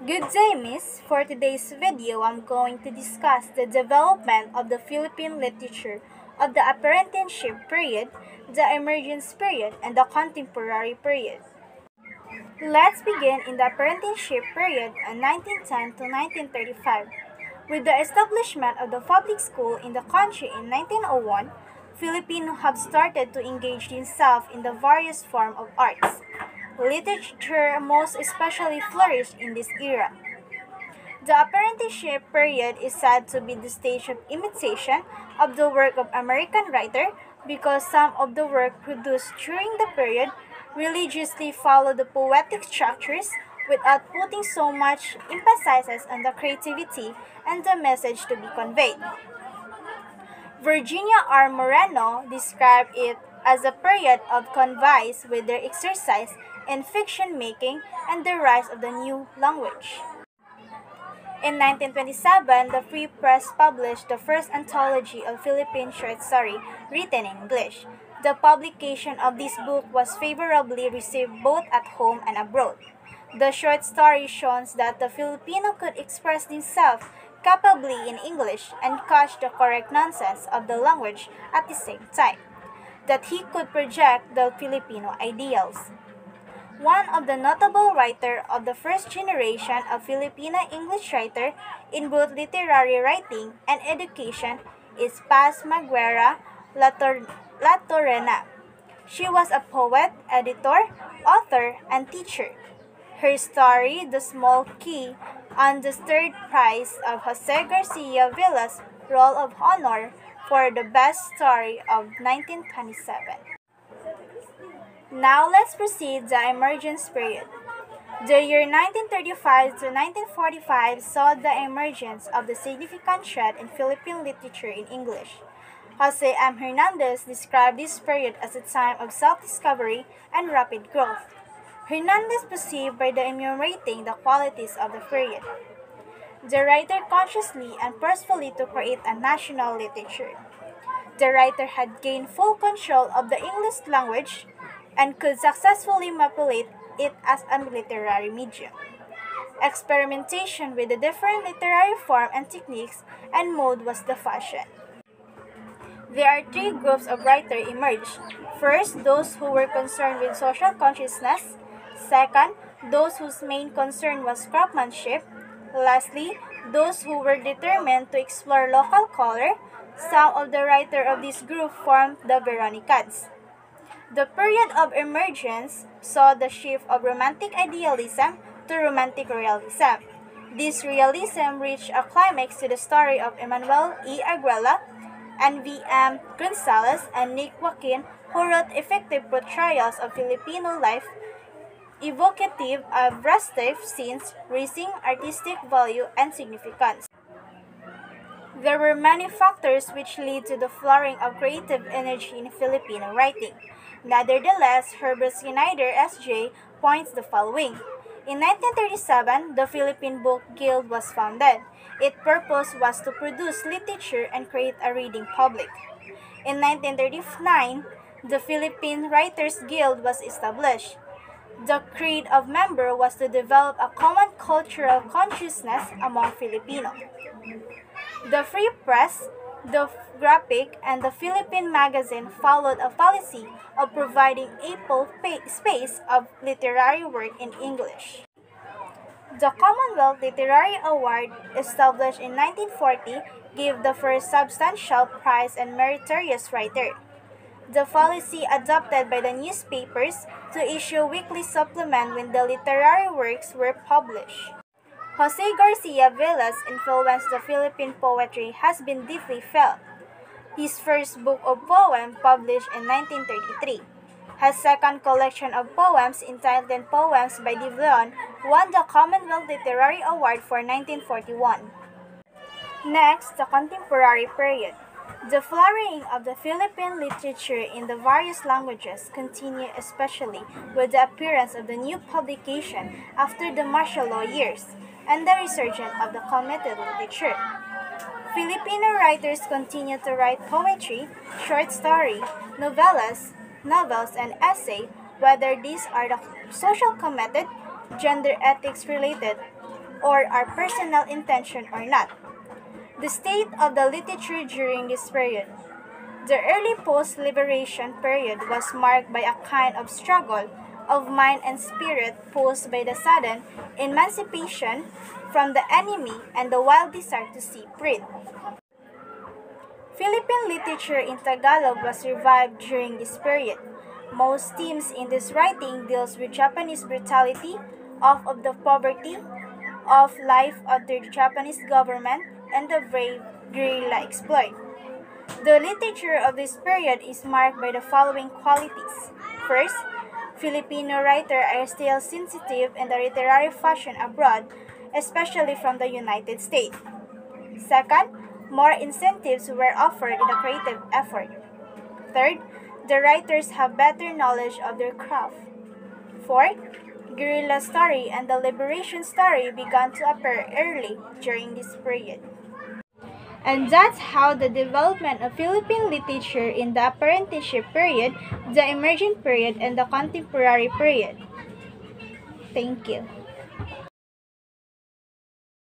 Good day, Miss. For today's video, I'm going to discuss the development of the Philippine literature of the apprenticeship period, the emergence period, and the contemporary period. Let's begin in the apprenticeship period in 1910 to 1935. With the establishment of the public school in the country in 1901, Filipinos have started to engage themselves in the various forms of arts. Literature most especially flourished in this era. The apprenticeship period is said to be the stage of imitation of the work of American writer because some of the work produced during the period religiously follow the poetic structures without putting so much emphasis on the creativity and the message to be conveyed. Virginia R. Moreno described it as a period of convice with their exercise in fiction making and the rise of the new language. In 1927, the Free Press published the first anthology of Philippine short story written in English. The publication of this book was favorably received both at home and abroad. The short story shows that the Filipino could express himself capably in English and catch the correct nonsense of the language at the same time, that he could project the Filipino ideals. One of the notable writers of the first generation of Filipino English writer in both literary writing and education is Paz Maguera Latorena. She was a poet, editor, author, and teacher. Her story, The Small Key, won the third prize of Jose Garcia Villa's Roll of Honor for the best story of 1927. Now let's proceed the emergence period. The year 1935 to 1945 saw the emergence of the significant thread in Philippine literature in English. Jose M. Hernandez described this period as a time of self-discovery and rapid growth. Hernandez perceived by the enumerating the qualities of the period. The writer consciously and purposefully to create a national literature. The writer had gained full control of the English language and could successfully manipulate it as a literary medium. Experimentation with the different literary form and techniques and mode was the fashion. There are three groups of writers emerged. First, those who were concerned with social consciousness. Second, those whose main concern was craftsmanship. Lastly, those who were determined to explore local color. Some of the writers of this group formed the Veronicans. The period of emergence saw the shift of romantic idealism to romantic realism. This realism reached a climax to the story of Emmanuel E. Arguella and V. M. Gonzalez and Nick Joaquin, who wrote effective portrayals of Filipino life, evocative of rustic scenes, raising artistic value and significance. There were many factors which lead to the flowering of creative energy in Filipino writing. Nevertheless, Herbert Schneider, S.J., points the following. In 1937, the Philippine Book Guild was founded. Its purpose was to produce literature and create a reading public. In 1939, the Philippine Writers Guild was established. The creed of members was to develop a common cultural consciousness among Filipinos. The Free Press, the Graphic, and the Philippine Magazine followed a policy of providing ample space of literary work in English. The Commonwealth Literary Award, established in 1940, gave the first substantial prize and meritorious writer. The policy adopted by the newspapers to issue weekly supplement when the literary works were published. Jose Garcia Villa's influence on Philippine poetry has been deeply felt. His first book of poems, published in 1933, his second collection of poems entitled Poems by De Leon, won the Commonwealth Literary Award for 1941. Next, the contemporary period. The flowering of the Philippine literature in the various languages continued, especially with the appearance of the new publication after the martial law years and the resurgence of the committed literature. Filipino writers continue to write poetry, short story, novellas, novels, and essay, whether these are the social committed, gender ethics related, or our personal intention or not. The state of the literature during this period. The early post-liberation period was marked by a kind of struggle of mind and spirit posed by the sudden emancipation from the enemy and the wild desire to see freed. Philippine literature in Tagalog was revived during this period. Most themes in this writing deals with Japanese brutality, of the poverty of life under the Japanese government, and the brave guerrilla exploit. The literature of this period is marked by the following qualities. First, Filipino writers are still sensitive in the literary fashion abroad, especially from the United States. Second, more incentives were offered in the creative effort. Third, the writers have better knowledge of their craft. Fourth, guerrilla story and the liberation story began to appear early during this period. And that's how the development of Philippine literature in the apprenticeship period, the emergent period, and the contemporary period. Thank you.